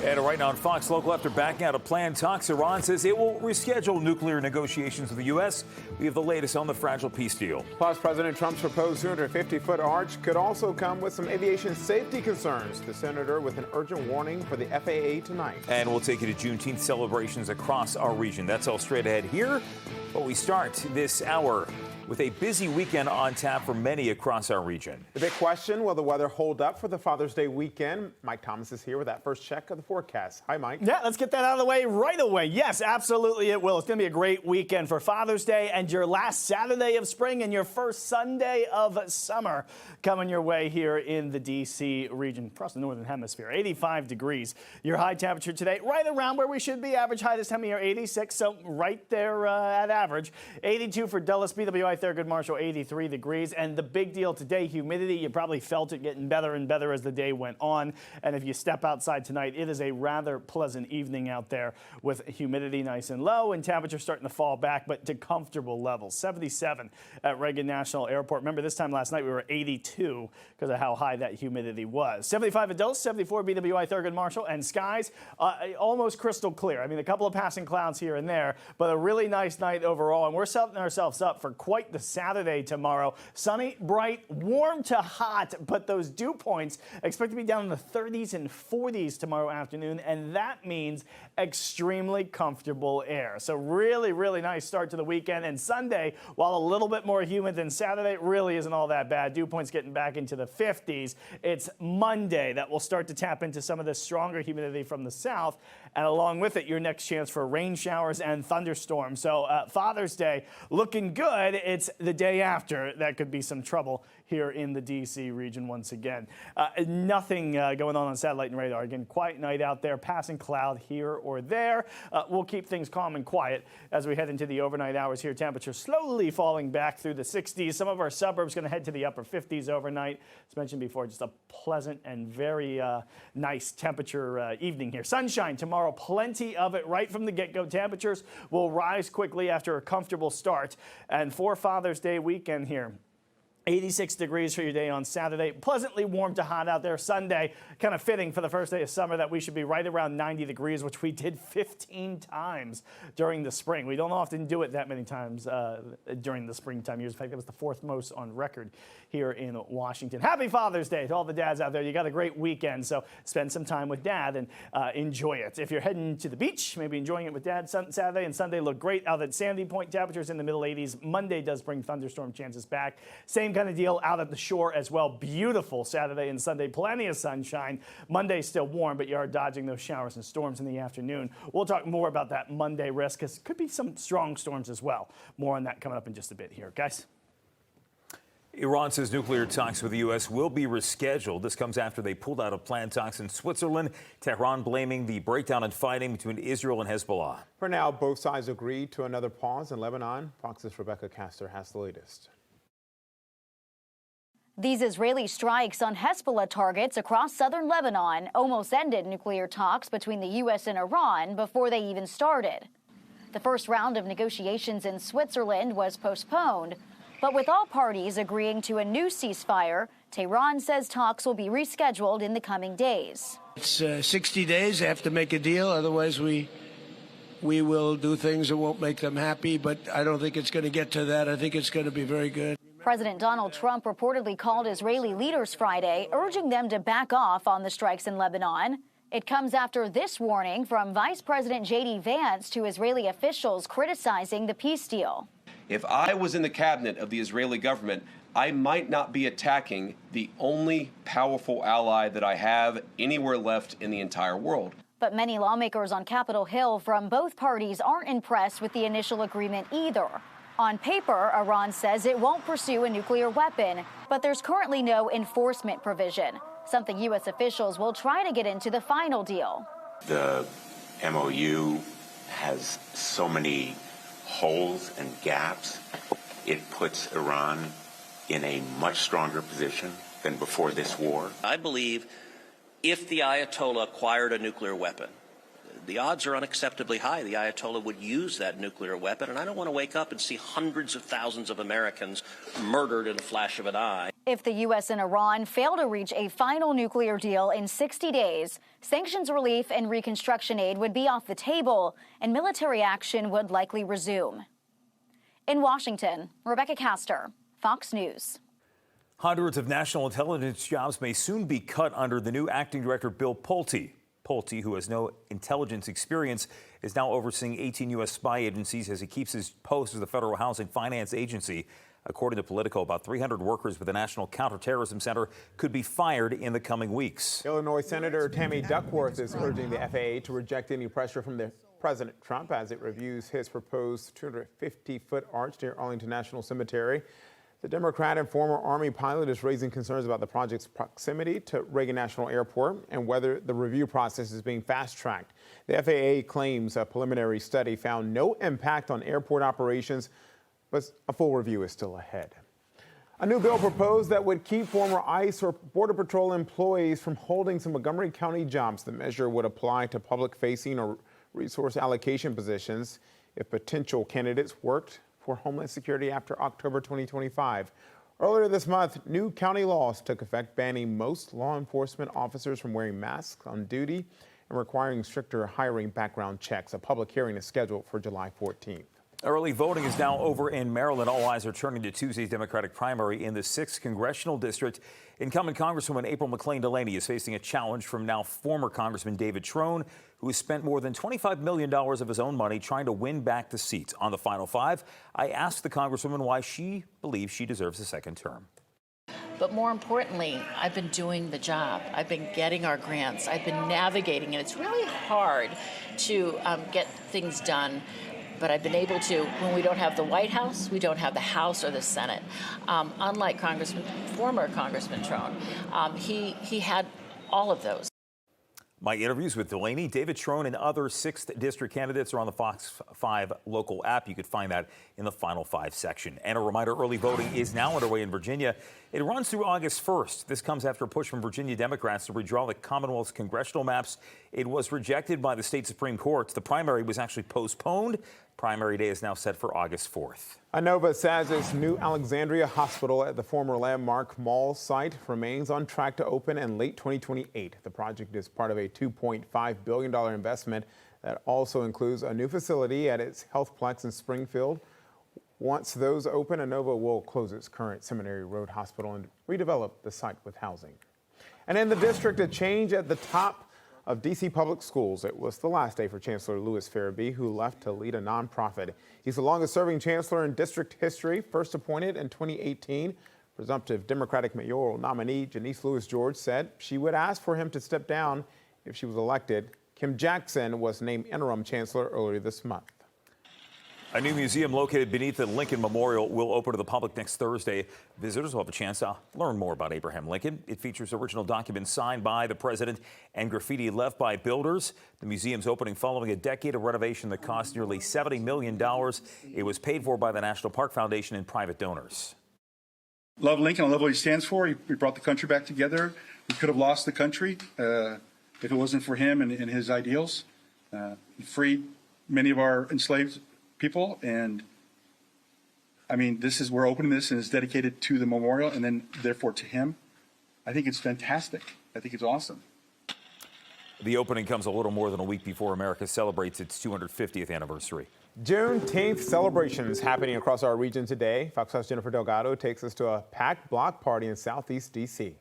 And right now on Fox Local, after backing out of planned talks, Iran says it will reschedule nuclear negotiations with the U.S. We have the latest on the fragile peace deal. Plus, President Trump's proposed 250-foot arch could also come with some aviation safety concerns. The senator with an urgent warning for the FAA tonight. And we'll take you to Juneteenth celebrations across our region. That's all straight ahead here. But we start this hour with a busy weekend on tap for many across our region. The big question, will the weather hold up for the Father's Day weekend? Mike Thomas is here with that first check of the forecast. Hi, Mike. Yeah, let's get that out of the way right away. Yes, absolutely it will. It's going to be a great weekend for Father's Day and your last Saturday of spring and your first Sunday of summer coming your way here in the D.C. region across the northern hemisphere. 85 degrees. Your high temperature today, right around where we should be. Average high this time of year, 86, so right there at average. 82 for Dulles, BWI Thurgood Marshall, 83 degrees. And the big deal today, humidity. You probably felt it getting better and better as the day went on. And if you step outside tonight, it is a rather pleasant evening out there with humidity nice and low and temperature starting to fall back, but to comfortable levels. 77 at Reagan National Airport. Remember, this time last night we were 82 because of how high that humidity was. 75 at Dulles, 74 BWI Thurgood Marshall, and skies almost crystal clear. I mean, a couple of passing clouds here and there, but a really nice night overall. And we're setting ourselves up for quite the Saturday tomorrow. Sunny, bright, warm to hot, but those dew points expect to be down in the 30s and 40s tomorrow afternoon, and that means extremely comfortable air. So really, really nice start to the weekend. And Sunday, while a little bit more humid than Saturday, really isn't all that bad. Dew points getting back into the 50s. It's Monday that will start to tap into some of the stronger humidity from the south, and along with it, your next chance for rain showers and thunderstorms. So Father's Day looking good. It's the day after that could be some trouble here in the D.C. region once again. Nothing going on satellite and radar. Again, quiet night out there, passing cloud here or there. We'll keep things calm and quiet as we head into the overnight hours here. Temperature slowly falling back through the 60s. Some of our suburbs going to head to the upper 50s overnight. As mentioned before, just a pleasant and very nice temperature evening here. Sunshine tomorrow, plenty of it right from the get-go. Temperatures will rise quickly after a comfortable start. And for Father's Day weekend here, 86 degrees for your day on Saturday. Pleasantly warm to hot out there. Sunday, kind of fitting for the first day of summer that we should be right around 90 degrees, which we did 15 times during the spring. We don't often do it that many times during the springtime years. In fact, that was the fourth most on record here in Washington. Happy Father's Day to all the dads out there. You got a great weekend, so spend some time with Dad and enjoy it. If you're heading to the beach, maybe enjoying it with Dad. Saturday and Sunday look great out at Sandy Point. Temperatures in the middle 80s. Monday does bring thunderstorm chances back. Same kind of deal out at the shore as well. Beautiful Saturday and Sunday. Plenty of sunshine. Monday's still warm, but you are dodging those showers and storms in the afternoon. We'll talk more about that Monday risk because could be some strong storms as well. More on that coming up in just a bit here, guys. Iran says nuclear talks with the U.S. will be rescheduled. This comes after they pulled out of planned talks in Switzerland. Tehran blaming the breakdown in fighting between Israel and Hezbollah. For now, both sides agreed to another pause in Lebanon. Fox's Rebecca Castor has the latest. These Israeli strikes on Hezbollah targets across southern Lebanon almost ended nuclear talks between the U.S. and Iran before they even started. The first round of negotiations in Switzerland was postponed, but with all parties agreeing to a new ceasefire, Tehran says talks will be rescheduled in the coming days. It's 60 days. They have to make a deal. Otherwise, we will do things that won't make them happy. But I don't think it's going to get to that. I think it's going to be very good. President Donald Trump reportedly called Israeli leaders Friday, urging them to back off on the strikes in Lebanon. It comes after this warning from Vice President J.D. Vance to Israeli officials criticizing the peace deal. If I was in the cabinet of the Israeli government, I might not be attacking the only powerful ally that I have anywhere left in the entire world. But many lawmakers on Capitol Hill from both parties aren't impressed with the initial agreement either. On paper, Iran says it won't pursue a nuclear weapon, but there's currently no enforcement provision, something U.S. officials will try to get into the final deal. The MOU has so many holes and gaps. It puts Iran in a much stronger position than before this war. I believe if the Ayatollah acquired a nuclear weapon, The odds are unacceptably high the Ayatollah would use that nuclear weapon, and I don't want to wake up and see hundreds of thousands of Americans murdered in a flash of an eye. If the U.S. and Iran fail to reach a final nuclear deal in 60 days, sanctions relief and reconstruction aid would be off the table, and military action would likely resume. In Washington, Rebecca Castor, Fox News. Hundreds of national intelligence jobs may soon be cut under the new acting director Bill Pulte. Pulte, who has no intelligence experience, is now overseeing 18 U.S. spy agencies as he keeps his post as the Federal Housing Finance Agency. According to Politico, about 300 workers with the National Counterterrorism Center could be fired in the coming weeks. Illinois Senator Tammy Duckworth is urging the FAA to reject any pressure from President Trump as it reviews his proposed 250-foot arch near Arlington National Cemetery. The Democrat and former Army pilot is raising concerns about the project's proximity to Reagan National Airport and whether the review process is being fast-tracked. The FAA claims a preliminary study found no impact on airport operations, but a full review is still ahead. A new bill proposed that would keep former ICE or Border Patrol employees from holding some Montgomery County jobs. The measure would apply to public-facing or resource allocation positions if potential candidates worked for Homeland Security after October 2025. Earlier this month, new county laws took effect banning most law enforcement officers from wearing masks on duty and requiring stricter hiring background checks. A public hearing is scheduled for July 14th. Early voting is now over in Maryland. All eyes are turning to Tuesday's Democratic primary in the 6th Congressional District. Incumbent Congresswoman April McClain Delaney is facing a challenge from now former Congressman David Trone, who has spent more than $25 million of his own money trying to win back the seat. On the Final Five, I asked the Congresswoman why she believes she deserves a second term. But more importantly, I've been doing the job. I've been getting our grants. I've been navigating, and it's really hard to get things done. But I've been able to, when we don't have the White House, we don't have the House or the Senate. Unlike former Congressman Trone, he had all of those. My interviews with Delaney, David Trone, and other 6th District candidates are on the Fox 5 local app. You could find that in the Final Five section. And a reminder, early voting is now underway in Virginia. It runs through August 1st. This comes after a push from Virginia Democrats to redraw the Commonwealth's congressional maps. It was rejected by the state Supreme Court. The primary was actually postponed. Primary day is now set for August 4th. Inova says its new Alexandria Hospital at the former Landmark Mall site remains on track to open in late 2028. The project is part of a $2.5 billion investment that also includes a new facility at its Healthplex in Springfield. Once those open, Inova will close its current Seminary Road Hospital and redevelop the site with housing. And in the district, a change at the top of D.C. Public Schools. It was the last day for Chancellor Ferebee, who left to lead a nonprofit. He's the longest-serving chancellor in district history, first appointed in 2018. Presumptive Democratic mayoral nominee Janice Lewis-George said she would ask for him to step down if she was elected. Kim Jackson was named interim chancellor earlier this month. A new museum located beneath the Lincoln Memorial will open to the public next Thursday. Visitors will have a chance to learn more about Abraham Lincoln. It features original documents signed by the president and graffiti left by builders. The museum's opening following a decade of renovation that cost nearly $70 million. It was paid for by the National Park Foundation and private donors. Love Lincoln. I love what he stands for. He brought the country back together. We could have lost the country if it wasn't for him and his ideals. He freed many of our enslaved people, and I mean, we're opening this and it's dedicated to the memorial and then therefore to him. I think it's fantastic. I think it's awesome. The opening comes a little more than a week before America celebrates its 250th anniversary. Juneteenth celebrations happening across our region today. Fox 5's Jennifer Delgado takes us to a packed block party in Southeast D.C.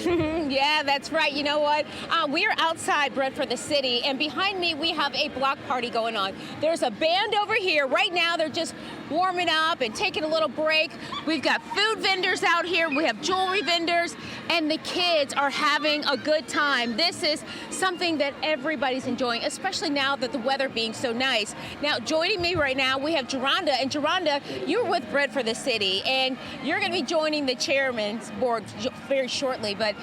Yeah, that's right. You know what? We're outside Brentford, the city, and behind me we have a block party going on. There's a band over here. Right now they're just warming up and taking a little break. We've got food vendors out here. We have jewelry vendors, and the kids are having a good time. This is something that everybody's enjoying, especially now that the weather being so nice. Now, joining me right now, we have Geronda. And Geronda, you're with Brentford, the city, and you're going to be joining the chairman's board very shortly. But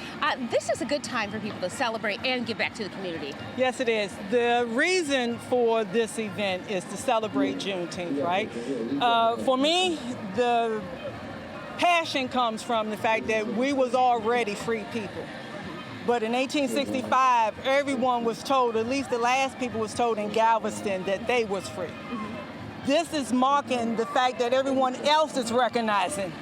this is a good time for people to celebrate and give back to the community. Yes, it is. The reason for this event is to celebrate Juneteenth, right? For me, the passion comes from the fact that we was already free people. But in 1865, everyone was told, at least the last people was told in Galveston, that they was free. This is marking the fact that everyone else is recognizing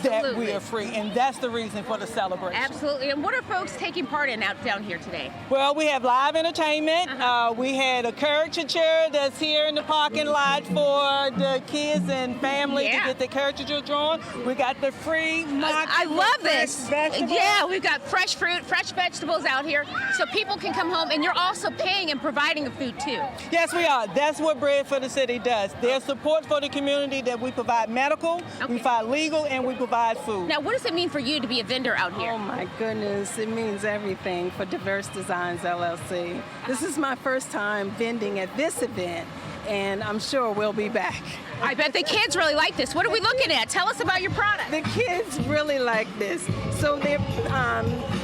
that we are free, and that's the reason for the celebration. Absolutely. And what are folks taking part in out down here today? Well, we have live entertainment. We had a caricature that's here in the parking lot for the kids and family to get the caricature drawn. We got the free market. I love this. Vegetables. Yeah, we've got fresh fruit, fresh vegetables out here, so people can come home, and you're also paying and providing the food too. Yes, we are. That's what Bread for the City does. There's support for the community that we provide medical, we provide legal, and we provide food. Now, what does it mean for you to be a vendor out here? Oh my goodness, it means everything for Diverse Designs LLC. This is my first time vending at this event, and I'm sure we'll be back. I bet the kids really like this. What are we looking at? Tell us about your product. The kids really like this. So they're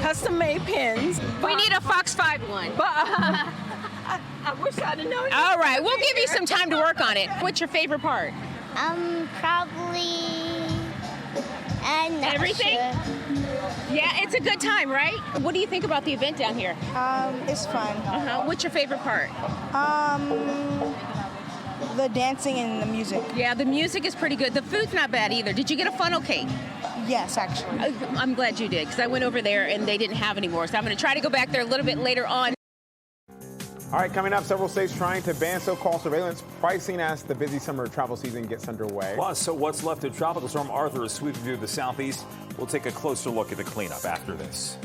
custom-made pens. We need a Fox 5 one. I wish I'd have known. All right, we'll give you some time to work on it. What's your favorite part? Probably everything. Yeah, it's a good time, right? What do you think about the event down here? It's fun. What's your favorite part? The dancing and the music. Yeah, the music is pretty good. The food's not bad either. Did you get a funnel cake? Yes, actually. I'm glad you did, because I went over there and they didn't have any more. So I'm going to try to go back there a little bit later on. All right, coming up, several states trying to ban so-called surveillance pricing as the busy summer travel season gets underway. Plus, so what's left of Tropical Storm Arthur is sweeping through the southeast. We'll take a closer look at the cleanup after this.